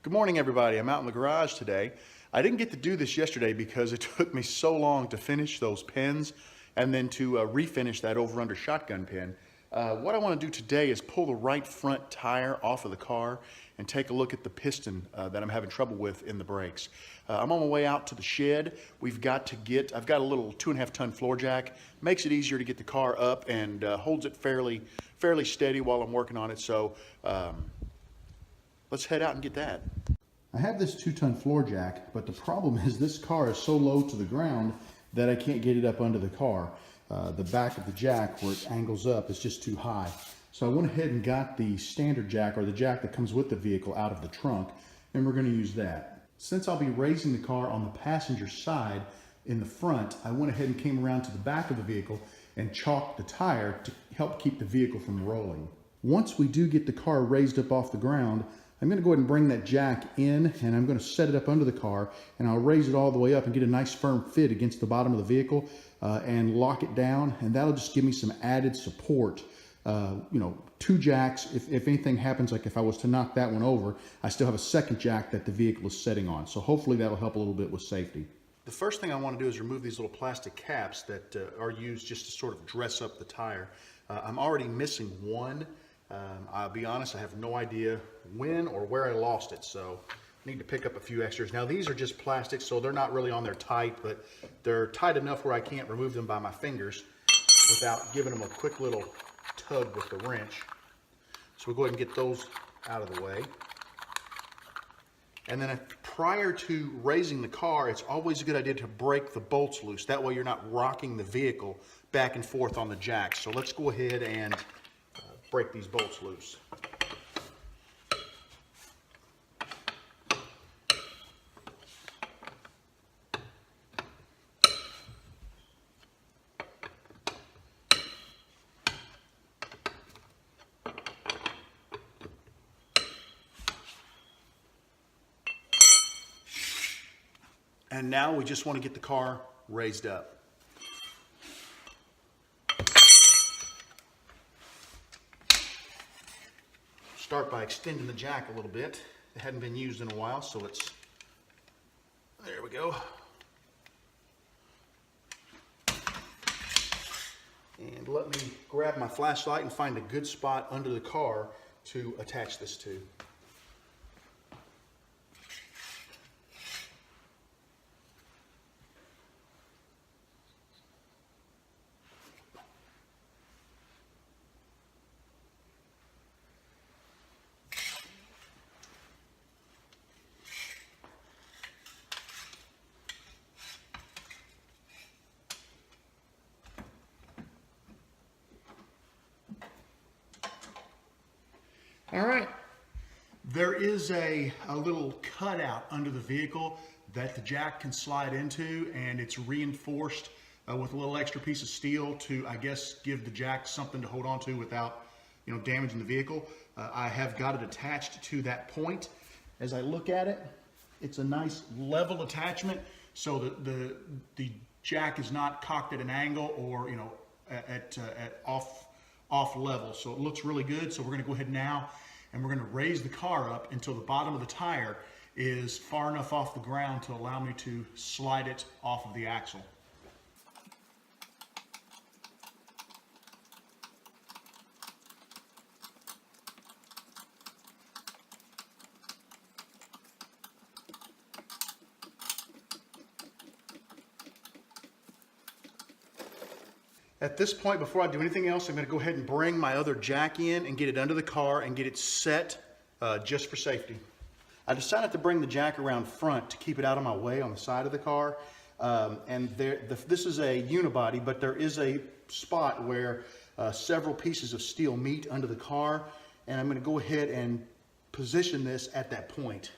Good morning, everybody. I'm out in the garage today. I didn't get to do this yesterday because it took me so long to finish those pins and then to refinish that over-under shotgun pin. What I want to do today is pull the right front tire off of the car and take a look at the piston that I'm having trouble with in the brakes. I'm on my way out to the shed. I've got a little 2.5 ton floor jack. Makes it easier to get the car up and holds it fairly steady while I'm working on it. So let's head out and get that. I have this 2-ton floor jack, but the problem is this car is so low to the ground that I can't get it up under the car. The back of the jack, where it angles up, is just too high. So I went ahead and got the standard jack, or the jack that comes with the vehicle, out of the trunk, and we're going to use that. Since I'll be raising the car on the passenger side in the front, I went ahead and came around to the back of the vehicle and chalked the tire to help keep the vehicle from rolling. Once we do get the car raised up off the ground, I'm going to go ahead and bring that jack in, and I'm going to set it up under the car, and I'll raise it all the way up and get a nice firm fit against the bottom of the vehicle and lock it down, and that'll just give me some added support. You know, 2 jacks. If anything happens, like if I was to knock that one over, I still have a second jack that the vehicle is setting on. So hopefully that'll help a little bit with safety. The first thing I want to do is remove these little plastic caps that are used just to sort of dress up the tire. I'm already missing one. I'll be honest, I have no idea when or where I lost it, so I need to pick up a few extras. Now these are just plastic, so they're not really on there tight, but they're tight enough where I can't remove them by my fingers without giving them a quick little tug with the wrench. So we'll go ahead and get those out of the way. And then prior to raising the car, it's always a good idea to break the bolts loose. That way you're not rocking the vehicle back and forth on the jack. So let's go ahead and break these bolts loose. And now we just want to get the car raised up. Start by extending the jack a little bit. It hadn't been used in a while, so there we go. And let me grab my flashlight and find a good spot under the car to attach this to. All right, there is a little cutout under the vehicle that the jack can slide into, and it's reinforced with a little extra piece of steel to, I guess, give the jack something to hold on to without, you know, damaging the vehicle. I have got it attached to that point. As I look at it, it's a nice level attachment, so that the jack is not cocked at an angle or, you know, at off level. So it looks really good. So we're going to go ahead now and we're going to raise the car up until the bottom of the tire is far enough off the ground to allow me to slide it off of the axle. At this point, before I do anything else, I'm going to go ahead and bring my other jack in and get it under the car and get it set just for safety. I decided to bring the jack around front to keep it out of my way on the side of the car. This is a unibody, but there is a spot where several pieces of steel meet under the car, and I'm going to go ahead and position this at that point.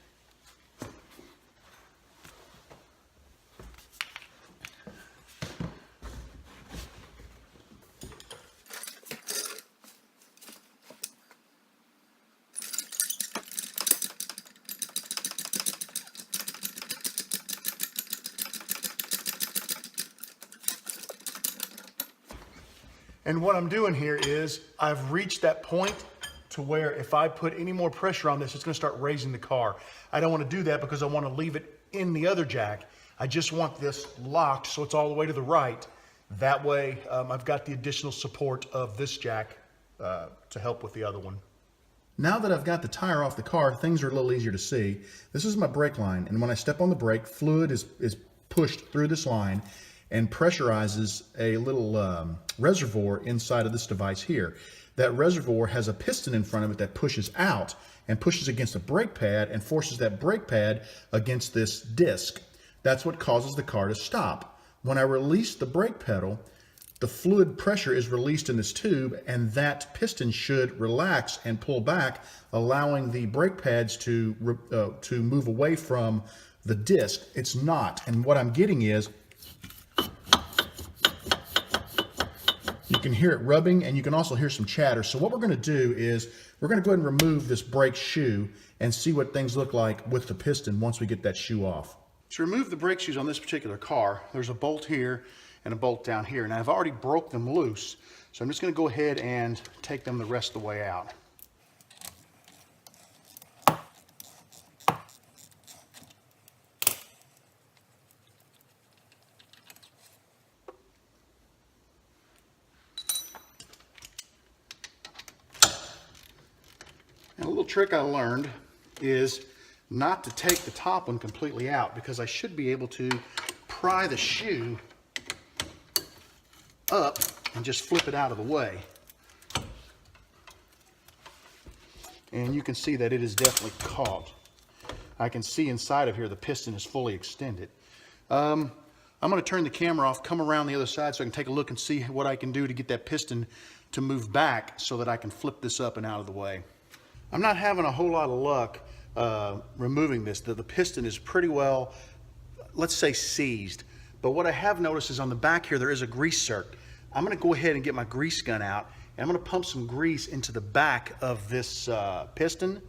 And what I'm doing here is I've reached that point to where if I put any more pressure on this, it's going to start raising the car. I don't want to do that because I want to leave it in the other jack. I just want this locked so it's all the way to the right. That way I've got the additional support of this jack to help with the other one. Now that I've got the tire off the car, things are a little easier to see. This is my brake line, and when I step on the brake, fluid is pushed through this line and pressurizes a little reservoir inside of this device here. That reservoir has a piston in front of it that pushes out and pushes against a brake pad and forces that brake pad against this disc. That's what causes the car to stop. When I release the brake pedal, the fluid pressure is released in this tube, and that piston should relax and pull back, allowing the brake pads to move away from the disc. It's not, and what I'm getting is, you can hear it rubbing, and you can also hear some chatter. So what we're going to do is, we're going to go ahead and remove this brake shoe and see what things look like with the piston once we get that shoe off. To remove the brake shoes on this particular car, there's a bolt here and a bolt down here. Now I've already broke them loose, so I'm just going to go ahead and take them the rest of the way out. And a little trick I learned is not to take the top one completely out, because I should be able to pry the shoe up and just flip it out of the way. And you can see that it is definitely caught. I can see inside of here the piston is fully extended. I'm going to turn the camera off, come around the other side so I can take a look and see what I can do to get that piston to move back so that I can flip this up and out of the way. I'm not having a whole lot of luck removing this. The piston is pretty well, let's say, seized. But what I have noticed is on the back here there is a grease zerk. I'm going to go ahead and get my grease gun out, and I'm going to pump some grease into the back of this piston,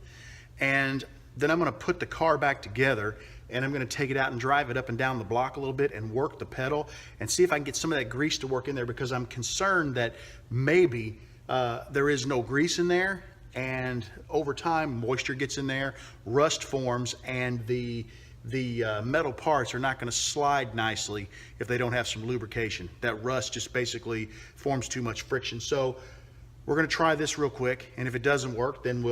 and then I'm going to put the car back together, and I'm going to take it out and drive it up and down the block a little bit and work the pedal and see if I can get some of that grease to work in there, because I'm concerned that maybe there is no grease in there, and over time moisture gets in there, rust forms, and the metal parts are not going to slide nicely if they don't have some lubrication. That rust just basically forms too much friction. So we're going to try this real quick, and if it doesn't work, then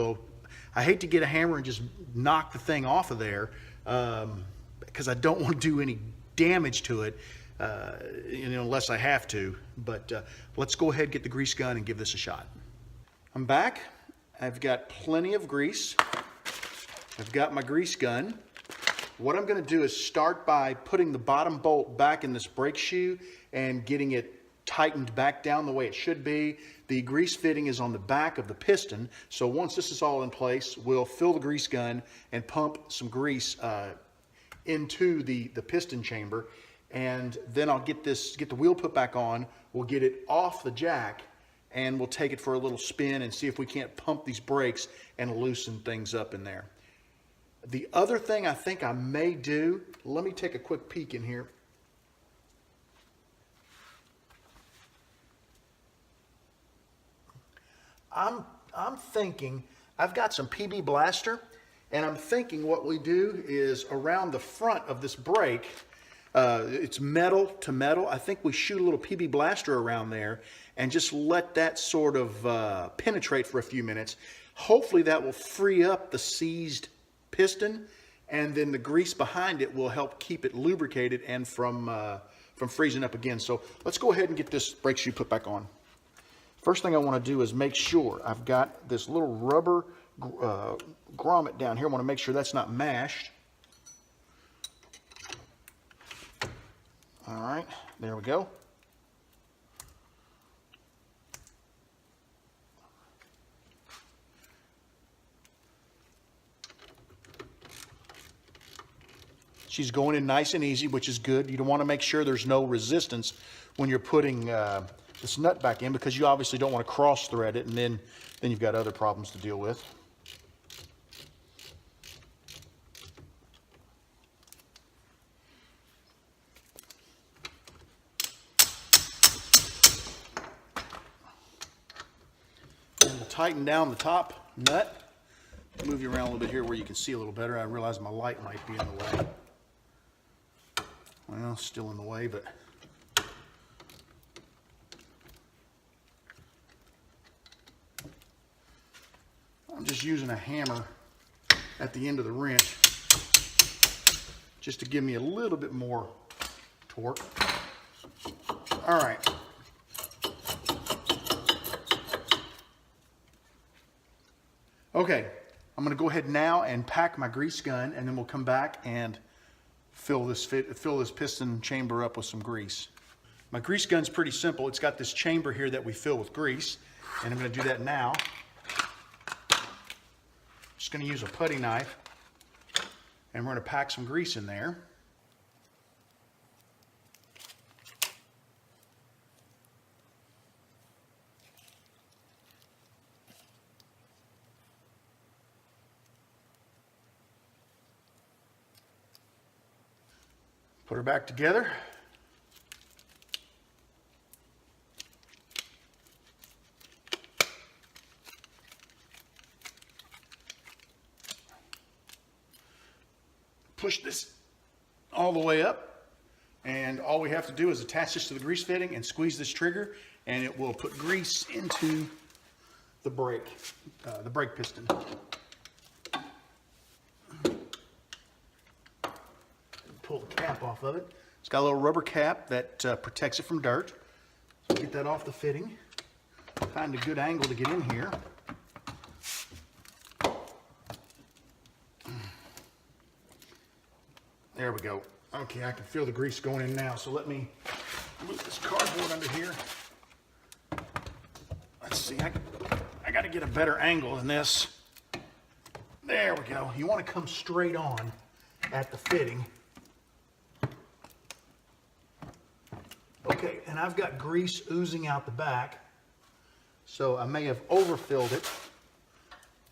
I hate to get a hammer and just knock the thing off of there, because I don't want to do any damage to it, unless I have to. But let's go ahead, get the grease gun, and give this a shot. I'm back. I've got plenty of grease. I've got my grease gun. What I'm going to do is start by putting the bottom bolt back in this brake shoe and getting it tightened back down the way it should be. The grease fitting is on the back of the piston, so once this is all in place, we'll fill the grease gun and pump some grease into the piston chamber, and then I'll get the wheel put back on. We'll get it off the jack, and we'll take it for a little spin and see if we can't pump these brakes and loosen things up in there. The other thing I think I may do, let me take a quick peek in here. I'm thinking, I've got some PB Blaster, and I'm thinking what we do is around the front of this brake, it's metal to metal. I think we shoot a little PB Blaster around there and just let that sort of penetrate for a few minutes. Hopefully that will free up the seized piston, and then the grease behind it will help keep it lubricated and from freezing up again. So let's go ahead and get this brake shoe put back on. First thing I want to do is make sure I've got this little rubber grommet down here. I want to make sure that's not mashed. All right, there we go. She's going in nice and easy, which is good. You don't want to make sure there's no resistance when you're putting this nut back in, because you obviously don't want to cross thread it, and then you've got other problems to deal with. And we'll tighten down the top nut Move you around a little bit here where you can see a little better. I realize my light might be in the way. Well, still in the way, but I'm just using a hammer at the end of the wrench just to give me a little bit more torque. All right. Okay, I'm going to go ahead now and pack my grease gun, and then we'll come back and fill this piston chamber up with some grease. My grease gun's pretty simple. It's got this chamber here that we fill with grease, and I'm going to do that now. Just going to use a putty knife, and we're going to pack some grease in there. Put her back together. Push this all the way up, and all we have to do is attach this to the grease fitting and squeeze this trigger, and it will put grease into the brake piston. Pull the cap off of it. It's got a little rubber cap that protects it from dirt. So get that off the fitting. Find a good angle to get in here. There we go. Okay, I can feel the grease going in now. So let me move this cardboard under here. Let's see, I got to get a better angle than this. There we go. You want to come straight on at the fitting. Okay, and I've got grease oozing out the back, so I may have overfilled it,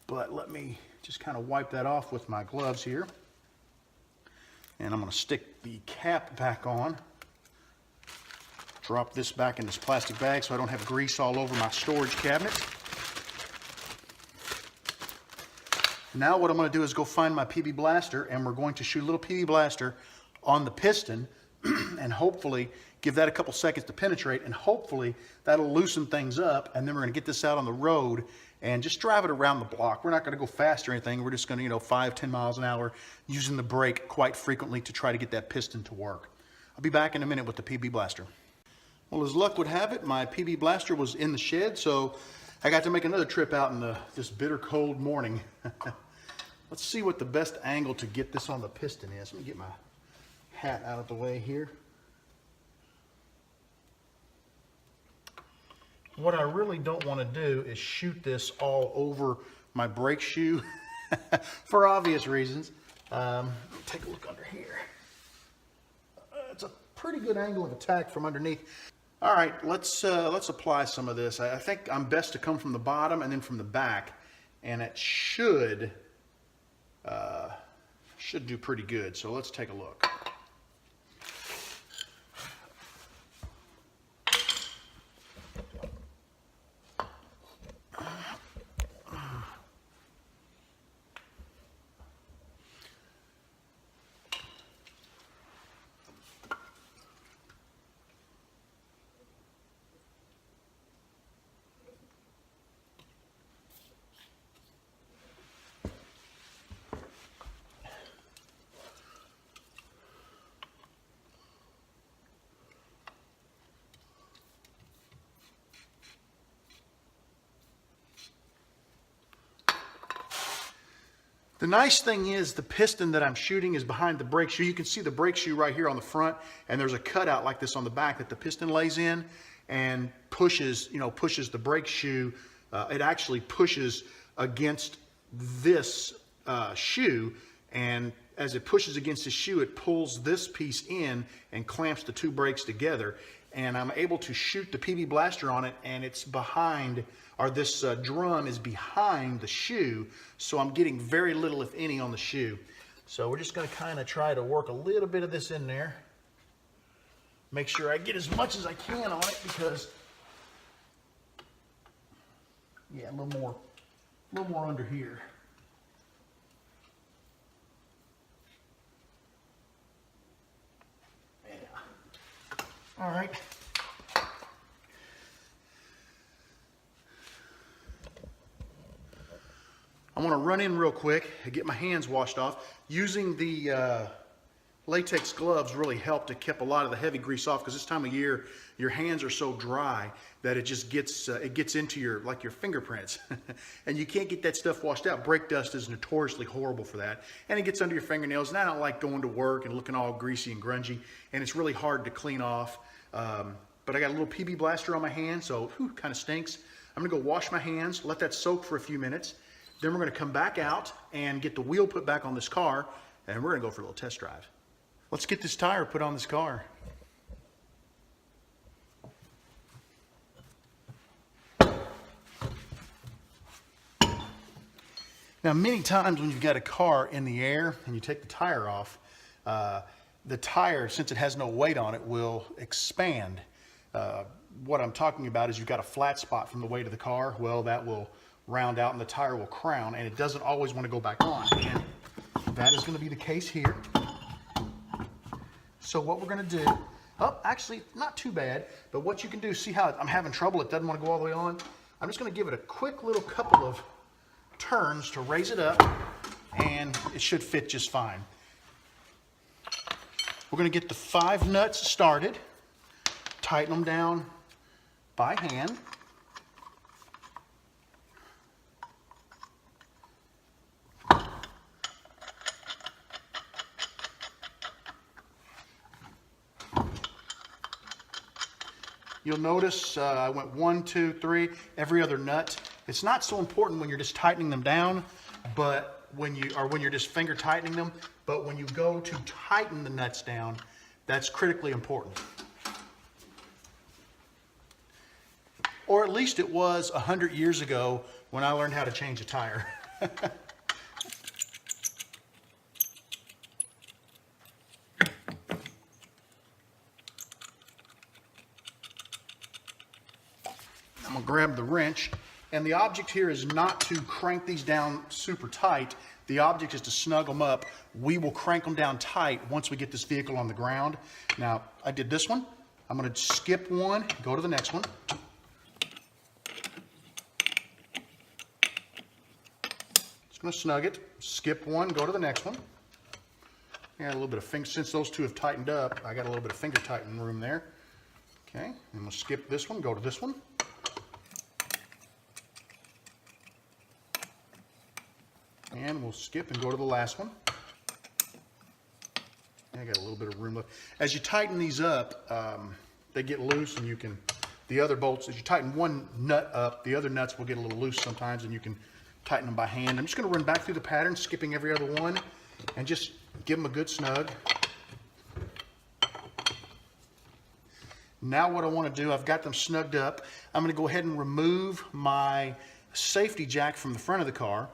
but let me just kind of wipe that off with my gloves here. And I'm going to stick the cap back on. Drop this back in this plastic bag so I don't have grease all over my storage cabinet. Now what I'm going to do is go find my PB blaster, and we're going to shoot a little PB blaster on the piston and hopefully give that a couple seconds to penetrate, and hopefully that'll loosen things up, and then we're going to get this out on the road and just drive it around the block. We're not going to go fast or anything. We're just going to, 5-10 miles an hour, using the brake quite frequently to try to get that piston to work. I'll be back in a minute with the PB blaster. Well, as luck would have it, my PB blaster was in the shed, so I got to make another trip out in this bitter cold morning. Let's see what the best angle to get this on the piston is. Let me get my hat out of the way here. What I really don't want to do is shoot this all over my brake shoe for obvious reasons. Take a look under here. It's a pretty good angle of attack from underneath. All right, let's apply some of this. I think I'm best to come from the bottom and then from the back, and it should do pretty good. So let's take a look. The nice thing is the piston that I'm shooting is behind the brake shoe. You can see the brake shoe right here on the front, and there's a cutout like this on the back that the piston lays in and pushes the brake shoe. It actually pushes against this shoe, and as it pushes against the shoe, it pulls this piece in and clamps the two brakes together. And I'm able to shoot the PB blaster on it, and it's behind, or this drum is behind the shoe, so I'm getting very little, if any, on the shoe. So we're just going to kind of try to work a little bit of this in there. Make sure I get as much as I can on it, because, yeah, a little more under here. All right. I want to run in real quick and get my hands washed off. Using the latex gloves really helped to keep a lot of the heavy grease off, because this time of year your hands are so dry that it just gets into your fingerprints and you can't get that stuff washed out. Brake dust is notoriously horrible for that, and it gets under your fingernails, and I don't like going to work and looking all greasy and grungy, and it's really hard to clean off. But I got a little PB blaster on my hand, so kind of stinks. I'm gonna go wash my hands, let that soak for a few minutes. Then we're gonna come back out and get the wheel put back on this car, and we're gonna go for a little test drive. Let's get this tire put on this car. Now, many times when you've got a car in the air and you take the tire off, the tire, since it has no weight on it, will expand. What I'm talking about is you've got a flat spot from the weight of the car. Well, that will round out and the tire will crown, and it doesn't always want to go back on. And that is going to be the case here. So what we're going to do, actually not too bad, but what you can do, see how I'm having trouble, it doesn't want to go all the way on. I'm just going to give it a quick little couple of turns to raise it up, and it should fit just fine. We're going to get the 5 nuts started, tighten them down by hand. You'll notice I went 1, 2, 3, every other nut. It's not so important when you're just tightening them down, but when you're just finger tightening them, but when you go to tighten the nuts down, that's critically important. Or at least it was 100 years ago when I learned how to change a tire. I'm gonna grab the wrench, and the object here is not to crank these down super tight. The object is to snug them up. We will crank them down tight once we get this vehicle on the ground. Now, I did this one. I'm gonna skip one, go to the next one. Just gonna snug it, skip one, go to the next one. I got a little bit of finger, since those two have tightened up, I got a little bit of finger tightening room there. Okay, and we'll skip this one, go to this one. And we'll skip and go to the last one. I got a little bit of room left. As you tighten these up, they get loose, and you can, the other bolts, as you tighten one nut up, the other nuts will get a little loose sometimes, and you can tighten them by hand. I'm just going to run back through the pattern, skipping every other one, and just give them a good snug. Now what I want to do, I've got them snugged up. I'm going to go ahead and remove my safety jack from the front of the car.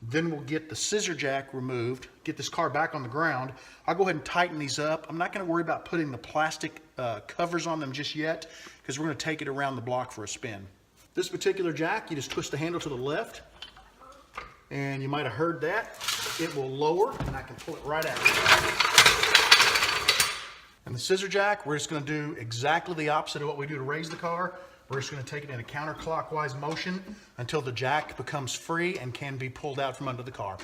Then we'll get the scissor jack removed, get this car back on the ground. I'll go ahead and tighten these up. I'm not going to worry about putting the plastic covers on them just yet, because we're going to take it around the block for a spin. This particular jack, you just twist the handle to the left, and you might have heard that. It will lower, and I can pull it right out. And the scissor jack, we're just going to do exactly the opposite of what we do to raise the car. We're just going to take it in a counterclockwise motion until the jack becomes free and can be pulled out from under the car.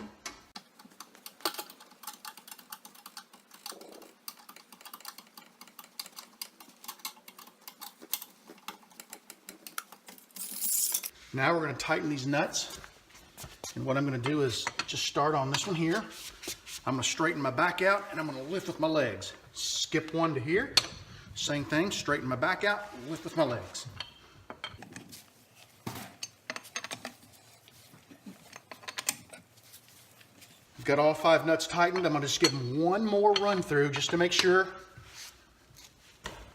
Now we're going to tighten these nuts. And what I'm going to do is just start on this one here. I'm going to straighten my back out, and I'm going to lift with my legs. Skip one to here. Same thing, straighten my back out, lift with my legs. Got all 5 nuts tightened. I'm going to just give them one more run through just to make sure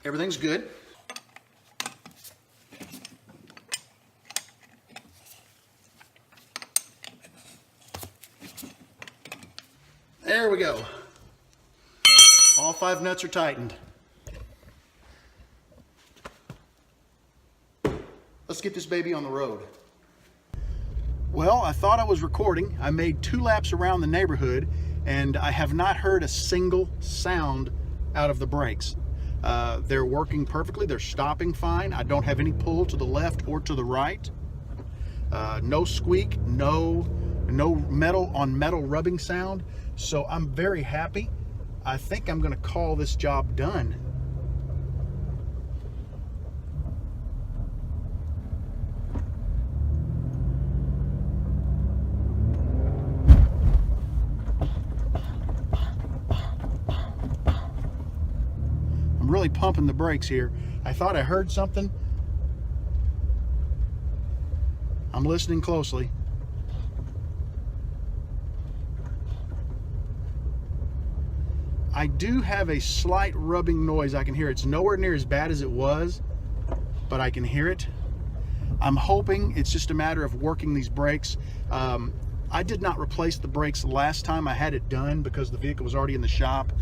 everything's good. There we go. All 5 nuts are tightened. Let's get this baby on the road. Well, I thought I was recording. I made 2 laps around the neighborhood, and I have not heard a single sound out of the brakes. They're working perfectly. They're stopping fine. I don't have any pull to the left or to the right. No squeak, no metal on metal rubbing sound. So I'm very happy. I think I'm going to call this job done. I'm really pumping the brakes here. I thought I heard something. I'm listening closely. I do have a slight rubbing noise. I can hear it. It's nowhere near as bad as it was, but I can hear it. I'm hoping it's just a matter of working these brakes. I did not replace the brakes last time I had it done because the vehicle was already in the shop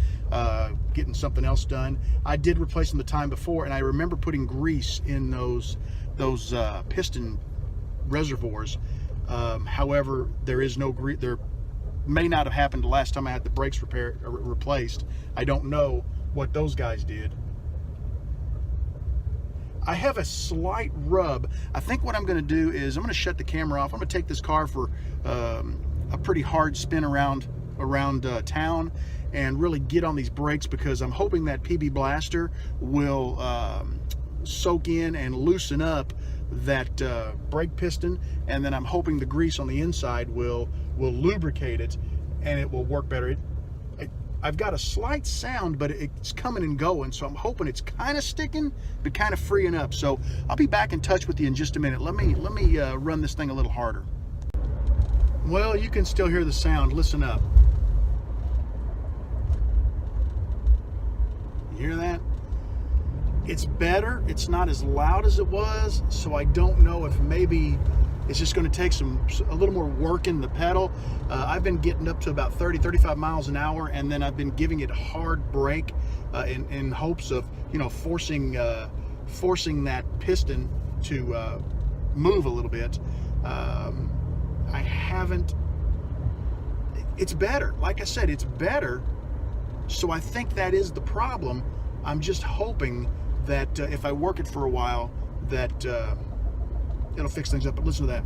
getting something else done. I did replace them the time before, and I remember putting grease in those piston reservoirs. However, there is no grease. There may not have happened the last time I had the brakes replaced. I don't know what those guys did. I have a slight rub. I think what I'm going to do is I'm going to shut the camera off. I'm going to take this car for a pretty hard spin around town and really get on these brakes, because I'm hoping that PB Blaster will soak in and loosen up that brake piston, and then I'm hoping the grease on the inside will lubricate it and it will work better. I've got a slight sound, but it's coming and going, so I'm hoping it's kind of sticking but kind of freeing up. So I'll be back in touch with you in just a minute. Let me run this thing a little harder. Well, you can still hear the sound. Listen up. You hear that? It's better. It's not as loud as it was, so I don't know if maybe it's just going to take a little more work in the pedal. I've been getting up to about 30-35 miles an hour, and then I've been giving it a hard brake in hopes of, forcing that piston to move a little bit. I haven't. It's better. Like I said, it's better. So I think that is the problem. I'm just hoping that if I work it for a while, that it'll fix things up. But listen to that.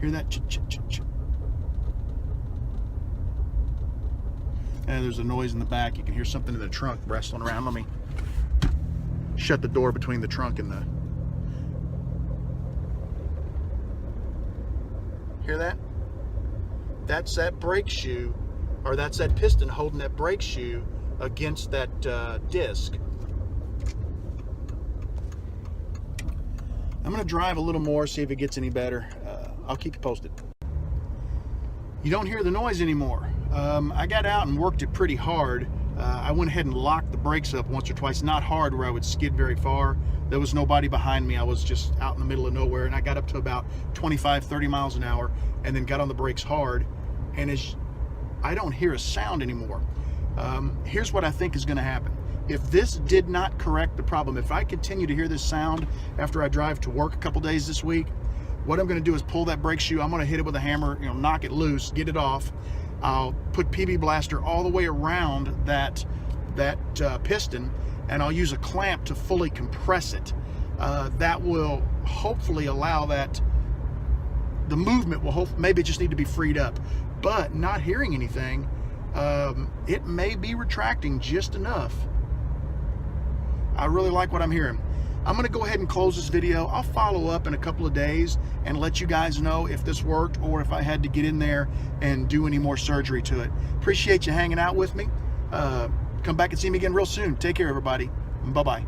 Hear that? Ch-ch-ch-ch. And there's a noise in the back. You can hear something in the trunk wrestling around. Let me shut the door between the trunk and the... Hear that? That's that brake shoe, or that's that piston holding that brake shoe against that disc. I'm going to drive a little more, see if it gets any better. I'll keep you posted. You don't hear the noise anymore. I got out and worked it pretty hard. I went ahead and locked the brakes up once or twice, not hard where I would skid very far. There was nobody behind me. I was just out in the middle of nowhere, and I got up to about 25-30 miles an hour and then got on the brakes hard, and I don't hear a sound anymore. Here's what I think is going to happen. If this did not correct the problem, if I continue to hear this sound after I drive to work a couple days this week, what I'm going to do is pull that brake shoe. I'm going to hit it with a hammer, knock it loose, get it off. I'll put PB Blaster all the way around that piston, and I'll use a clamp to fully compress it. That will hopefully allow the movement will maybe it just need to be freed up. But not hearing anything, it may be retracting just enough. I really like what I'm hearing. I'm going to go ahead and close this video. I'll follow up in a couple of days and let you guys know if this worked or if I had to get in there and do any more surgery to it. Appreciate you hanging out with me. Come back and see me again real soon. Take care, everybody. Bye-bye.